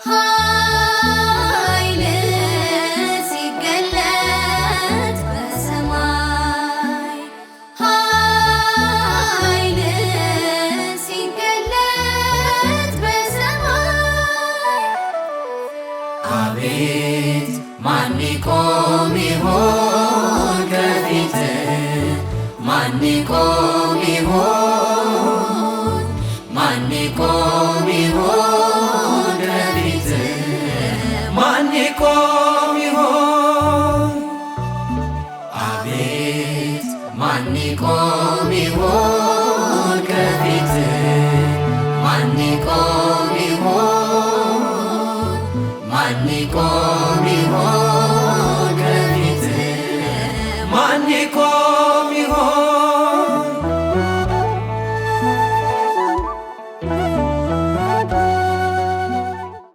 ኃይል ሲገለጥ በሰማይ ኃይል ሲገለጥ በሰማይ አቤት ማን ይቆም ይሆን ከፊትህ? ማን ይቆም ይሆን? ማን ይቆም ይሆን ከፊትህ? ማን ይቆም ይሆን? አቤት ማን ይቆም ይሆን ከፊትህ? ማን ይቆም ይሆን? ማን ይቆም ይሆን?